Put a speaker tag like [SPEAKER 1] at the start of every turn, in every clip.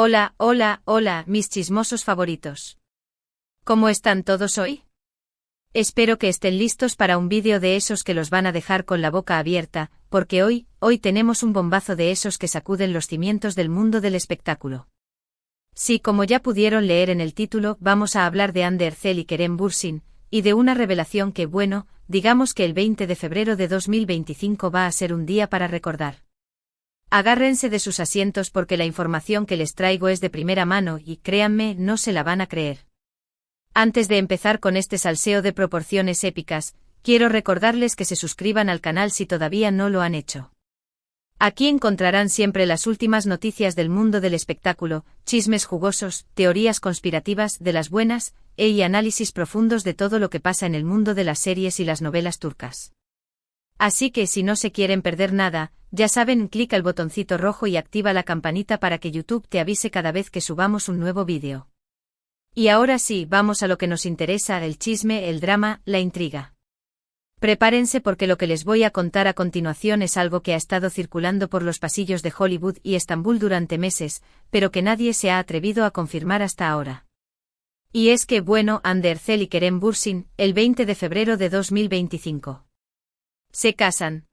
[SPEAKER 1] Hola, hola, hola, mis chismosos favoritos. ¿Cómo están todos hoy? Espero que estén listos para un vídeo de esos que los van a dejar con la boca abierta, porque hoy tenemos un bombazo de esos que sacuden los cimientos del mundo del espectáculo. Sí, como ya pudieron leer en el título, vamos a hablar de Hande Erçel y Kerem Bürsin, y de una revelación que, bueno, digamos que el 20 de febrero de 2025 va a ser un día para recordar. Agárrense de sus asientos porque la información que les traigo es de primera mano y, créanme, no se la van a creer. Antes de empezar con este salseo de proporciones épicas, quiero recordarles que se suscriban al canal si todavía no lo han hecho. Aquí encontrarán siempre las últimas noticias del mundo del espectáculo, chismes jugosos, teorías conspirativas de las buenas, y análisis profundos de todo lo que pasa en el mundo de las series y las novelas turcas. Así que si no se quieren perder nada, ya saben, clica el botoncito rojo y activa la campanita para que YouTube te avise cada vez que subamos un nuevo vídeo. Y ahora sí, vamos a lo que nos interesa, el chisme, el drama, la intriga. Prepárense porque lo que les voy a contar a continuación es algo que ha estado circulando por los pasillos de Hollywood y Estambul durante meses, pero que nadie se ha atrevido a confirmar hasta ahora. Y es que, bueno, Hande Erçel y Kerem Bürsin, el 20 de febrero de 2025. ¿Se casan?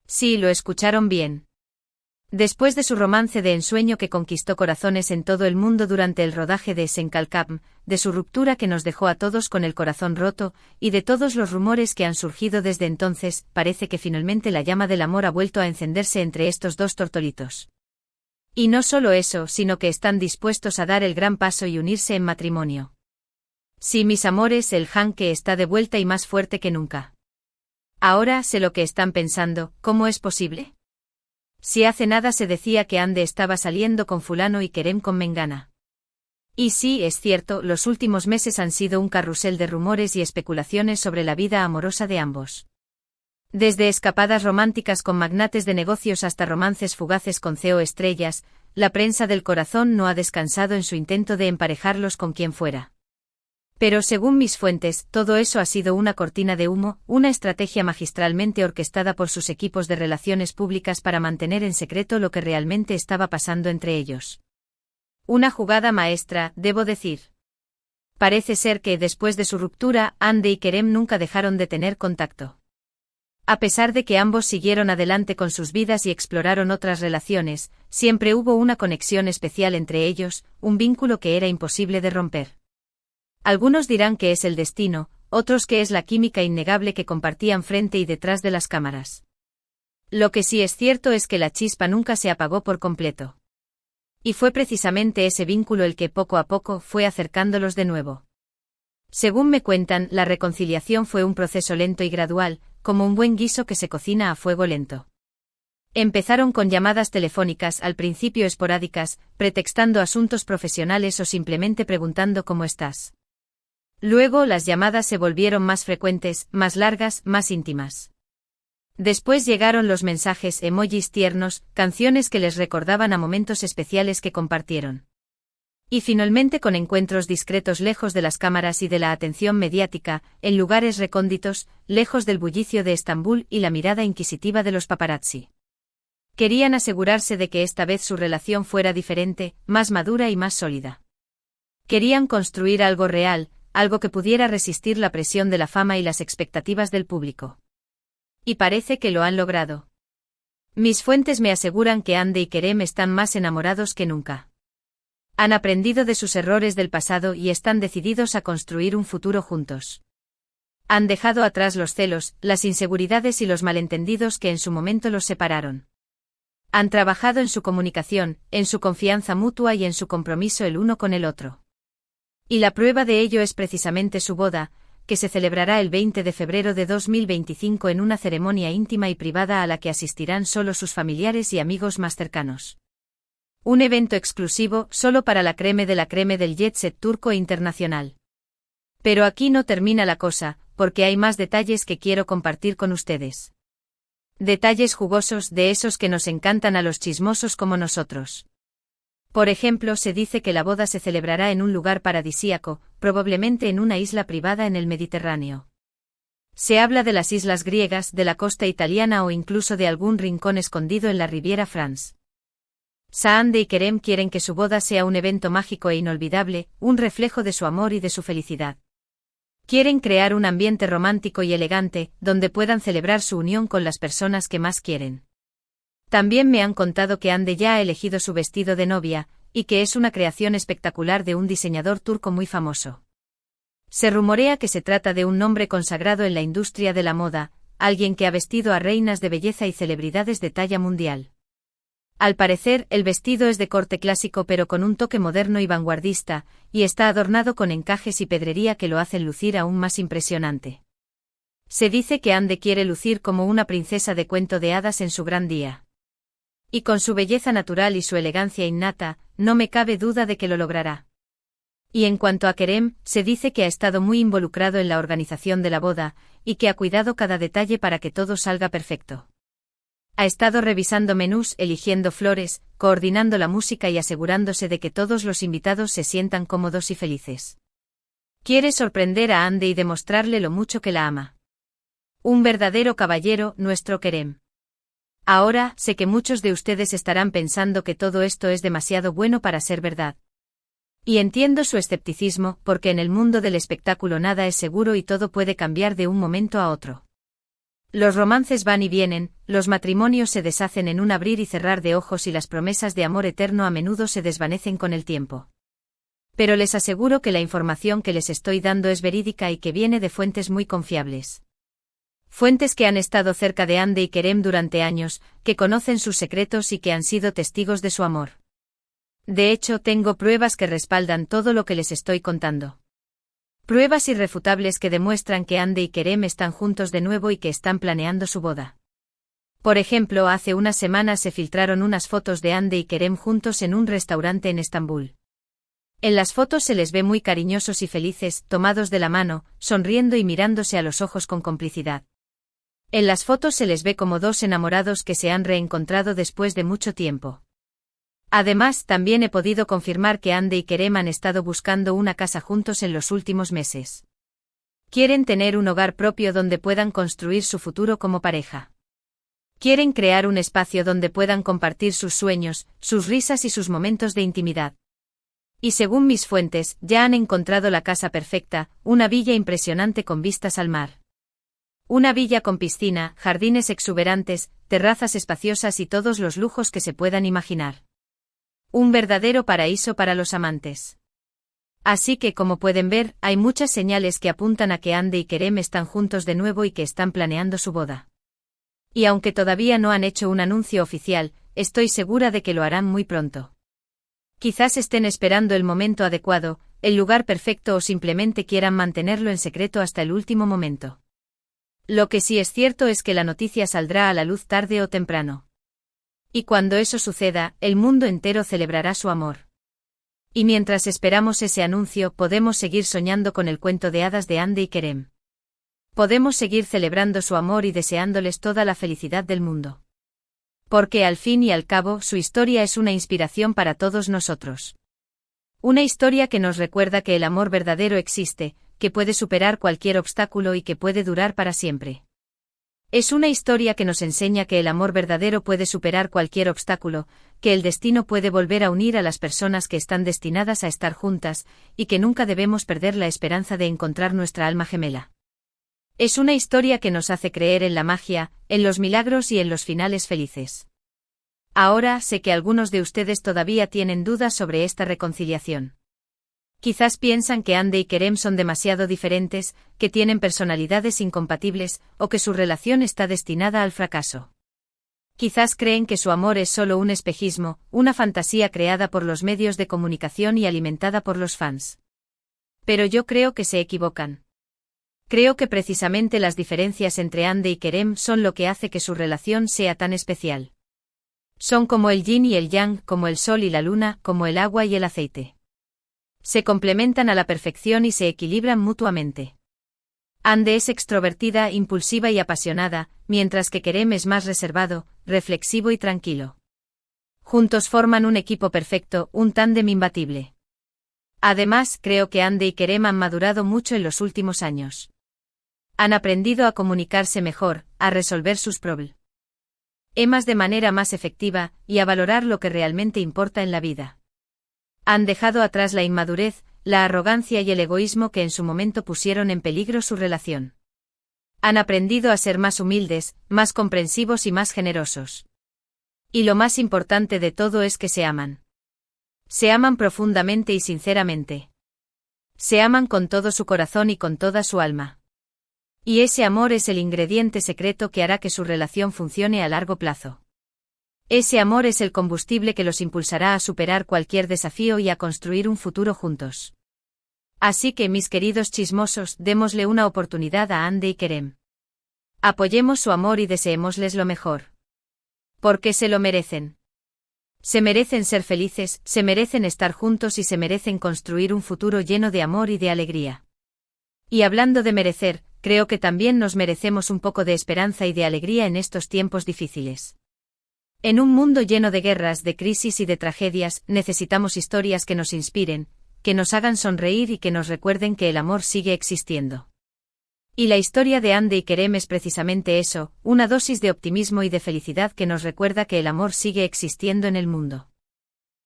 [SPEAKER 1] Sí, lo escucharon bien. Después de su romance de ensueño que conquistó corazones en todo el mundo durante el rodaje de Senkalkam, de su ruptura que nos dejó a todos con el corazón roto, y de todos los rumores que han surgido desde entonces, parece que finalmente la llama del amor ha vuelto a encenderse entre estos dos tortolitos. Y no solo eso, sino que están dispuestos a dar el gran paso y unirse en matrimonio. Sí, mis amores, el Hanke está de vuelta y más fuerte que nunca. Ahora sé lo que están pensando, ¿cómo es posible? Si hace nada se decía que Hande estaba saliendo con fulano y Kerem con mengana. Y sí, es cierto, los últimos meses han sido un carrusel de rumores y especulaciones sobre la vida amorosa de ambos. Desde escapadas románticas con magnates de negocios hasta romances fugaces con CEO estrellas, la prensa del corazón no ha descansado en su intento de emparejarlos con quien fuera. Pero según mis fuentes, todo eso ha sido una cortina de humo, una estrategia magistralmente orquestada por sus equipos de relaciones públicas para mantener en secreto lo que realmente estaba pasando entre ellos. Una jugada maestra, debo decir. Parece ser que, después de su ruptura, Hande y Kerem nunca dejaron de tener contacto. A pesar de que ambos siguieron adelante con sus vidas y exploraron otras relaciones, siempre hubo una conexión especial entre ellos, un vínculo que era imposible de romper. Algunos dirán que es el destino, otros que es la química innegable que compartían frente y detrás de las cámaras. Lo que sí es cierto es que la chispa nunca se apagó por completo. Y fue precisamente ese vínculo el que poco a poco fue acercándolos de nuevo. Según me cuentan, la reconciliación fue un proceso lento y gradual, como un buen guiso que se cocina a fuego lento. Empezaron con llamadas telefónicas, al principio esporádicas, pretextando asuntos profesionales o simplemente preguntando cómo estás. Luego las llamadas se volvieron más frecuentes, más largas, más íntimas. Después llegaron los mensajes, emojis tiernos, canciones que les recordaban a momentos especiales que compartieron. Y finalmente con encuentros discretos lejos de las cámaras y de la atención mediática, en lugares recónditos, lejos del bullicio de Estambul y la mirada inquisitiva de los paparazzi. Querían asegurarse de que esta vez su relación fuera diferente, más madura y más sólida. Querían construir algo real, algo que pudiera resistir la presión de la fama y las expectativas del público. Y parece que lo han logrado. Mis fuentes me aseguran que Hande y Kerem están más enamorados que nunca. Han aprendido de sus errores del pasado y están decididos a construir un futuro juntos. Han dejado atrás los celos, las inseguridades y los malentendidos que en su momento los separaron. Han trabajado en su comunicación, en su confianza mutua y en su compromiso el uno con el otro. Y la prueba de ello es precisamente su boda, que se celebrará el 20 de febrero de 2025 en una ceremonia íntima y privada a la que asistirán solo sus familiares y amigos más cercanos. Un evento exclusivo solo para la creme de la creme del jet set turco e internacional. Pero aquí no termina la cosa, porque hay más detalles que quiero compartir con ustedes. Detalles jugosos de esos que nos encantan a los chismosos como nosotros. Por ejemplo, se dice que la boda se celebrará en un lugar paradisíaco, probablemente en una isla privada en el Mediterráneo. Se habla de las islas griegas, de la costa italiana o incluso de algún rincón escondido en la Riviera France. Ande y Kerem quieren que su boda sea un evento mágico e inolvidable, un reflejo de su amor y de su felicidad. Quieren crear un ambiente romántico y elegante, donde puedan celebrar su unión con las personas que más quieren. También me han contado que Ande ya ha elegido su vestido de novia, y que es una creación espectacular de un diseñador turco muy famoso. Se rumorea que se trata de un nombre consagrado en la industria de la moda, alguien que ha vestido a reinas de belleza y celebridades de talla mundial. Al parecer, el vestido es de corte clásico pero con un toque moderno y vanguardista, y está adornado con encajes y pedrería que lo hacen lucir aún más impresionante. Se dice que Ande quiere lucir como una princesa de cuento de hadas en su gran día. Y con su belleza natural y su elegancia innata, no me cabe duda de que lo logrará. Y en cuanto a Kerem, se dice que ha estado muy involucrado en la organización de la boda, y que ha cuidado cada detalle para que todo salga perfecto. Ha estado revisando menús, eligiendo flores, coordinando la música y asegurándose de que todos los invitados se sientan cómodos y felices. Quiere sorprender a Ande y demostrarle lo mucho que la ama. Un verdadero caballero, nuestro Kerem. Ahora, sé que muchos de ustedes estarán pensando que todo esto es demasiado bueno para ser verdad. Y entiendo su escepticismo, porque en el mundo del espectáculo nada es seguro y todo puede cambiar de un momento a otro. Los romances van y vienen, los matrimonios se deshacen en un abrir y cerrar de ojos y las promesas de amor eterno a menudo se desvanecen con el tiempo. Pero les aseguro que la información que les estoy dando es verídica y que viene de fuentes muy confiables. Fuentes que han estado cerca de Ande y Kerem durante años, que conocen sus secretos y que han sido testigos de su amor. De hecho, tengo pruebas que respaldan todo lo que les estoy contando. Pruebas irrefutables que demuestran que Ande y Kerem están juntos de nuevo y que están planeando su boda. Por ejemplo, hace unas semanas se filtraron unas fotos de Ande y Kerem juntos en un restaurante en Estambul. En las fotos se les ve muy cariñosos y felices, tomados de la mano, sonriendo y mirándose a los ojos con complicidad. En las fotos se les ve como dos enamorados que se han reencontrado después de mucho tiempo. Además, también he podido confirmar que Ande y Kerem han estado buscando una casa juntos en los últimos meses. Quieren tener un hogar propio donde puedan construir su futuro como pareja. Quieren crear un espacio donde puedan compartir sus sueños, sus risas y sus momentos de intimidad. Y según mis fuentes, ya han encontrado la casa perfecta, una villa impresionante con vistas al mar. Una villa con piscina, jardines exuberantes, terrazas espaciosas y todos los lujos que se puedan imaginar. Un verdadero paraíso para los amantes. Así que, como pueden ver, hay muchas señales que apuntan a que Ande y Kerem están juntos de nuevo y que están planeando su boda. Y aunque todavía no han hecho un anuncio oficial, estoy segura de que lo harán muy pronto. Quizás estén esperando el momento adecuado, el lugar perfecto o simplemente quieran mantenerlo en secreto hasta el último momento. Lo que sí es cierto es que la noticia saldrá a la luz tarde o temprano. Y cuando eso suceda, el mundo entero celebrará su amor. Y mientras esperamos ese anuncio, podemos seguir soñando con el cuento de hadas de Ande y Kerem. Podemos seguir celebrando su amor y deseándoles toda la felicidad del mundo. Porque al fin y al cabo, su historia es una inspiración para todos nosotros. Una historia que nos recuerda que el amor verdadero existe, que puede superar cualquier obstáculo y que puede durar para siempre. Es una historia que nos enseña que el amor verdadero puede superar cualquier obstáculo, que el destino puede volver a unir a las personas que están destinadas a estar juntas, y que nunca debemos perder la esperanza de encontrar nuestra alma gemela. Es una historia que nos hace creer en la magia, en los milagros y en los finales felices. Ahora sé que algunos de ustedes todavía tienen dudas sobre esta reconciliación. Quizás piensan que Ande y Kerem son demasiado diferentes, que tienen personalidades incompatibles, o que su relación está destinada al fracaso. Quizás creen que su amor es solo un espejismo, una fantasía creada por los medios de comunicación y alimentada por los fans. Pero yo creo que se equivocan. Creo que precisamente las diferencias entre Ande y Kerem son lo que hace que su relación sea tan especial. Son como el yin y el yang, como el sol y la luna, como el agua y el aceite. Se complementan a la perfección y se equilibran mutuamente. Ande es extrovertida, impulsiva y apasionada, mientras que Kerem es más reservado, reflexivo y tranquilo. Juntos forman un equipo perfecto, un tándem imbatible. Además, creo que Ande y Kerem han madurado mucho en los últimos años. Han aprendido a comunicarse mejor, a resolver sus problemas. Emas de manera más efectiva, y a valorar lo que realmente importa en la vida. Han dejado atrás la inmadurez, la arrogancia y el egoísmo que en su momento pusieron en peligro su relación. Han aprendido a ser más humildes, más comprensivos y más generosos. Y lo más importante de todo es que se aman. Se aman profundamente y sinceramente. Se aman con todo su corazón y con toda su alma. Y ese amor es el ingrediente secreto que hará que su relación funcione a largo plazo. Ese amor es el combustible que los impulsará a superar cualquier desafío y a construir un futuro juntos. Así que, mis queridos chismosos, démosle una oportunidad a Hande y Kerem. Apoyemos su amor y deseémosles lo mejor. Porque se lo merecen. Se merecen ser felices, se merecen estar juntos y se merecen construir un futuro lleno de amor y de alegría. Y hablando de merecer, creo que también nos merecemos un poco de esperanza y de alegría en estos tiempos difíciles. En un mundo lleno de guerras, de crisis y de tragedias, necesitamos historias que nos inspiren, que nos hagan sonreír y que nos recuerden que el amor sigue existiendo. Y la historia de Hande y Kerem es precisamente eso, una dosis de optimismo y de felicidad que nos recuerda que el amor sigue existiendo en el mundo.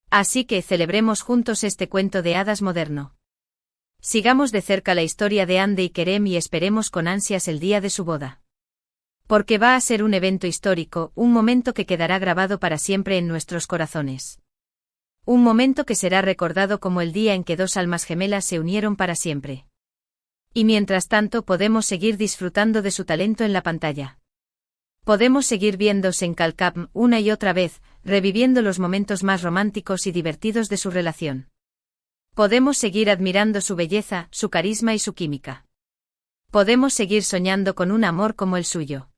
[SPEAKER 1] Así que celebremos juntos este cuento de hadas moderno. Sigamos de cerca la historia de Hande y Kerem y esperemos con ansias el día de su boda. Porque va a ser un evento histórico, un momento que quedará grabado para siempre en nuestros corazones. Un momento que será recordado como el día en que dos almas gemelas se unieron para siempre. Y mientras tanto podemos seguir disfrutando de su talento en la pantalla. Podemos seguir viendo Senkalkam una y otra vez, reviviendo los momentos más románticos y divertidos de su relación. Podemos seguir admirando su belleza, su carisma y su química. Podemos seguir soñando con un amor como el suyo.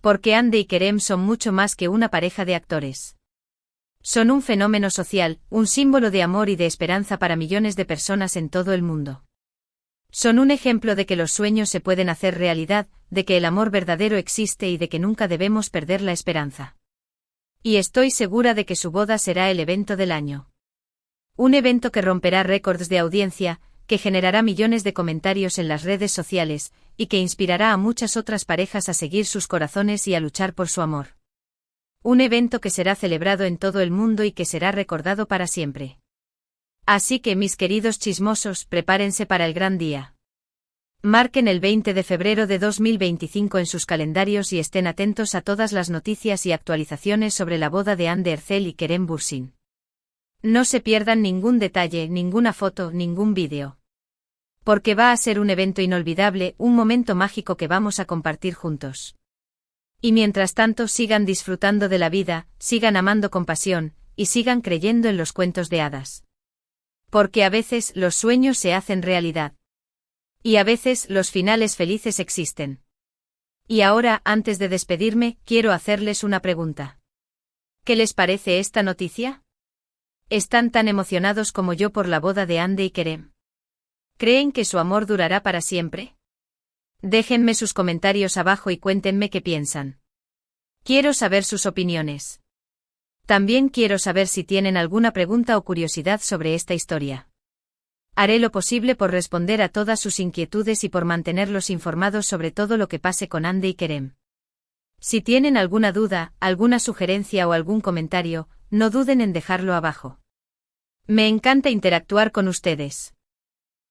[SPEAKER 1] Porque Hande y Kerem son mucho más que una pareja de actores. Son un fenómeno social, un símbolo de amor y de esperanza para millones de personas en todo el mundo. Son un ejemplo de que los sueños se pueden hacer realidad, de que el amor verdadero existe y de que nunca debemos perder la esperanza. Y estoy segura de que su boda será el evento del año. Un evento que romperá récords de audiencia, que generará millones de comentarios en las redes sociales, y que inspirará a muchas otras parejas a seguir sus corazones y a luchar por su amor. Un evento que será celebrado en todo el mundo y que será recordado para siempre. Así que, mis queridos chismosos, prepárense para el gran día. Marquen el 20 de febrero de 2025 en sus calendarios y estén atentos a todas las noticias y actualizaciones sobre la boda de Hande Erçel y Kerem Bürsin. No se pierdan ningún detalle, ninguna foto, ningún vídeo. Porque va a ser un evento inolvidable, un momento mágico que vamos a compartir juntos. Y mientras tanto sigan disfrutando de la vida, sigan amando con pasión, y sigan creyendo en los cuentos de hadas. Porque a veces los sueños se hacen realidad. Y a veces los finales felices existen. Y ahora, antes de despedirme, quiero hacerles una pregunta. ¿Qué les parece esta noticia? ¿Están tan emocionados como yo por la boda de Hande y Kerem? ¿Creen que su amor durará para siempre? Déjenme sus comentarios abajo y cuéntenme qué piensan. Quiero saber sus opiniones. También quiero saber si tienen alguna pregunta o curiosidad sobre esta historia. Haré lo posible por responder a todas sus inquietudes y por mantenerlos informados sobre todo lo que pase con Hande y Kerem. Si tienen alguna duda, alguna sugerencia o algún comentario, no duden en dejarlo abajo. Me encanta interactuar con ustedes.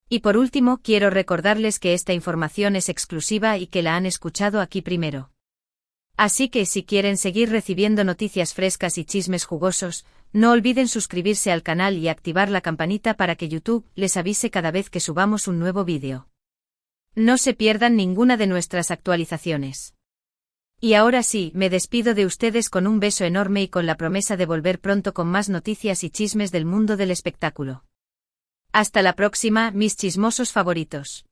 [SPEAKER 1] Y por último, quiero recordarles que esta información es exclusiva y que la han escuchado aquí primero. Así que si quieren seguir recibiendo noticias frescas y chismes jugosos, no olviden suscribirse al canal y activar la campanita para que YouTube les avise cada vez que subamos un nuevo vídeo. No se pierdan ninguna de nuestras actualizaciones. Y ahora sí, me despido de ustedes con un beso enorme y con la promesa de volver pronto con más noticias y chismes del mundo del espectáculo. Hasta la próxima, mis chismosos favoritos.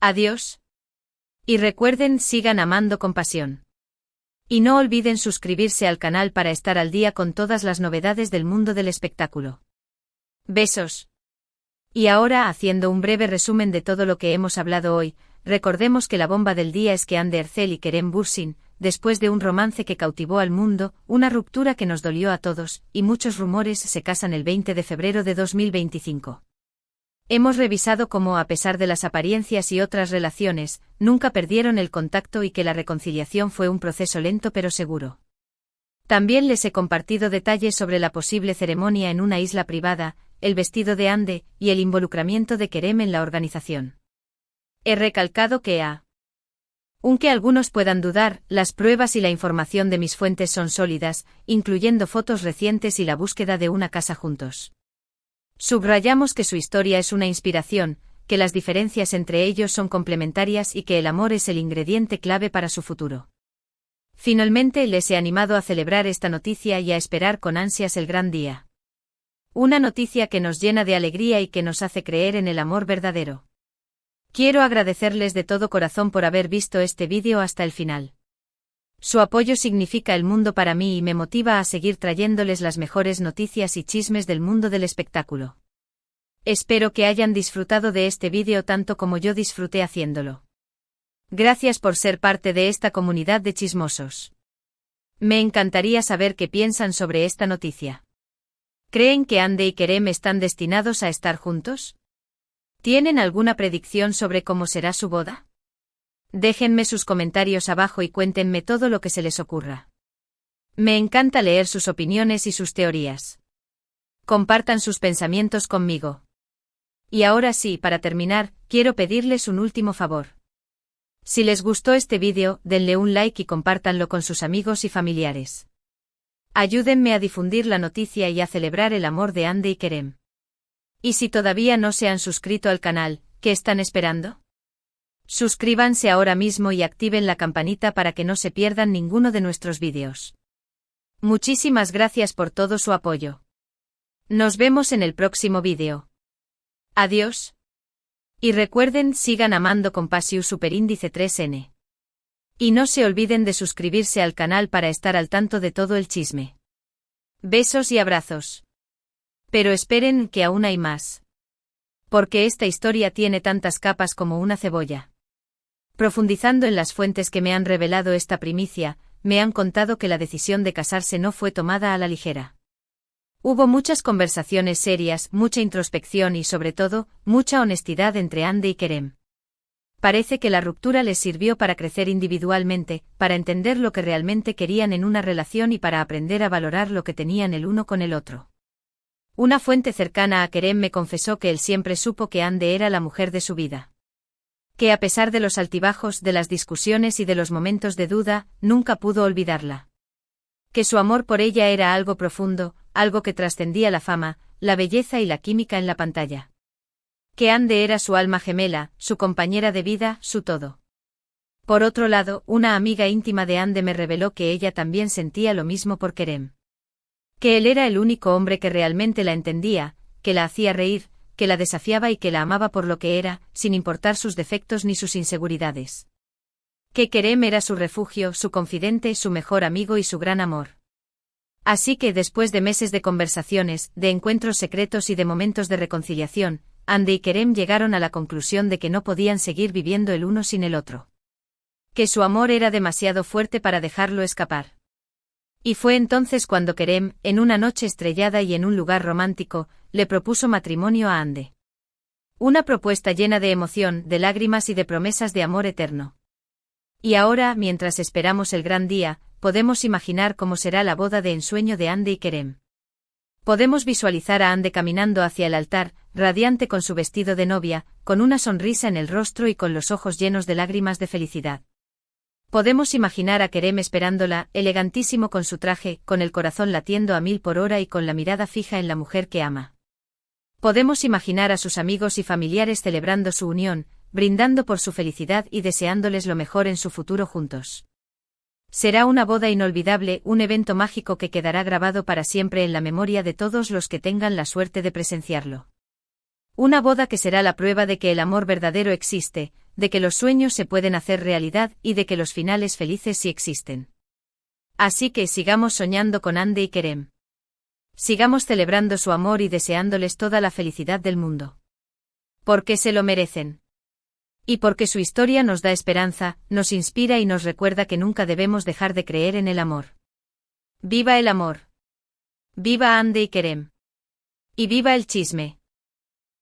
[SPEAKER 1] Adiós. Y recuerden, sigan amando con pasión. Y no olviden suscribirse al canal para estar al día con todas las novedades del mundo del espectáculo. Besos. Y ahora, haciendo un breve resumen de todo lo que hemos hablado hoy, recordemos que la bomba del día es que Hande Erçel y Kerem Bürsin, después de un romance que cautivó al mundo, una ruptura que nos dolió a todos, y muchos rumores, se casan el 20 de febrero de 2025. Hemos revisado cómo, a pesar de las apariencias y otras relaciones, nunca perdieron el contacto y que la reconciliación fue un proceso lento pero seguro. También les he compartido detalles sobre la posible ceremonia en una isla privada, el vestido de Ande, y el involucramiento de Kerem en la organización. He recalcado que aunque algunos puedan dudar, las pruebas y la información de mis fuentes son sólidas, incluyendo fotos recientes y la búsqueda de una casa juntos. Subrayamos que su historia es una inspiración, que las diferencias entre ellos son complementarias y que el amor es el ingrediente clave para su futuro. Finalmente les he animado a celebrar esta noticia y a esperar con ansias el gran día. Una noticia que nos llena de alegría y que nos hace creer en el amor verdadero. Quiero agradecerles de todo corazón por haber visto este vídeo hasta el final. Su apoyo significa el mundo para mí y me motiva a seguir trayéndoles las mejores noticias y chismes del mundo del espectáculo. Espero que hayan disfrutado de este vídeo tanto como yo disfruté haciéndolo. Gracias por ser parte de esta comunidad de chismosos. Me encantaría saber qué piensan sobre esta noticia. ¿Creen que Ande y Kerem están destinados a estar juntos? ¿Tienen alguna predicción sobre cómo será su boda? Déjenme sus comentarios abajo y cuéntenme todo lo que se les ocurra. Me encanta leer sus opiniones y sus teorías. Compartan sus pensamientos conmigo. Y ahora sí, para terminar, quiero pedirles un último favor. Si les gustó este vídeo, denle un like y compártanlo con sus amigos y familiares. Ayúdenme a difundir la noticia y a celebrar el amor de Ande y Kerem. Y si todavía no se han suscrito al canal, ¿qué están esperando? Suscríbanse ahora mismo y activen la campanita para que no se pierdan ninguno de nuestros vídeos. Muchísimas gracias por todo su apoyo. Nos vemos en el próximo vídeo. Adiós. Y recuerden, sigan amando con Pasiu Superíndice 3N. Y no se olviden de suscribirse al canal para estar al tanto de todo el chisme. Besos y abrazos. Pero esperen, que aún hay más. Porque esta historia tiene tantas capas como una cebolla. Profundizando en las fuentes que me han revelado esta primicia, me han contado que la decisión de casarse no fue tomada a la ligera. Hubo muchas conversaciones serias, mucha introspección y sobre todo, mucha honestidad entre Ande y Kerem. Parece que la ruptura les sirvió para crecer individualmente, para entender lo que realmente querían en una relación y para aprender a valorar lo que tenían el uno con el otro. Una fuente cercana a Kerem me confesó que él siempre supo que Ande era la mujer de su vida. Que a pesar de los altibajos, de las discusiones y de los momentos de duda, nunca pudo olvidarla. Que su amor por ella era algo profundo, algo que trascendía la fama, la belleza y la química en la pantalla. Que Ande era su alma gemela, su compañera de vida, su todo. Por otro lado, una amiga íntima de Ande me reveló que ella también sentía lo mismo por Kerem. Que él era el único hombre que realmente la entendía, que la hacía reír, que la desafiaba y que la amaba por lo que era, sin importar sus defectos ni sus inseguridades. Que Kerem era su refugio, su confidente, su mejor amigo y su gran amor. Así que después de meses de conversaciones, de encuentros secretos y de momentos de reconciliación, Ande y Kerem llegaron a la conclusión de que no podían seguir viviendo el uno sin el otro. Que su amor era demasiado fuerte para dejarlo escapar. Y fue entonces cuando Kerem, en una noche estrellada y en un lugar romántico, le propuso matrimonio a Ande. Una propuesta llena de emoción, de lágrimas y de promesas de amor eterno. Y ahora, mientras esperamos el gran día, podemos imaginar cómo será la boda de ensueño de Ande y Kerem. Podemos visualizar a Ande caminando hacia el altar, radiante con su vestido de novia, con una sonrisa en el rostro y con los ojos llenos de lágrimas de felicidad. Podemos imaginar a Kerem esperándola, elegantísimo con su traje, con el corazón latiendo a 1000 por hora y con la mirada fija en la mujer que ama. Podemos imaginar a sus amigos y familiares celebrando su unión, brindando por su felicidad y deseándoles lo mejor en su futuro juntos. Será una boda inolvidable, un evento mágico que quedará grabado para siempre en la memoria de todos los que tengan la suerte de presenciarlo. Una boda que será la prueba de que el amor verdadero existe, de que los sueños se pueden hacer realidad y de que los finales felices sí existen. Así que sigamos soñando con Ande y Kerem. Sigamos celebrando su amor y deseándoles toda la felicidad del mundo. Porque se lo merecen. Y porque su historia nos da esperanza, nos inspira y nos recuerda que nunca debemos dejar de creer en el amor. ¡Viva el amor! ¡Viva Ande y Kerem! ¡Y viva el chisme!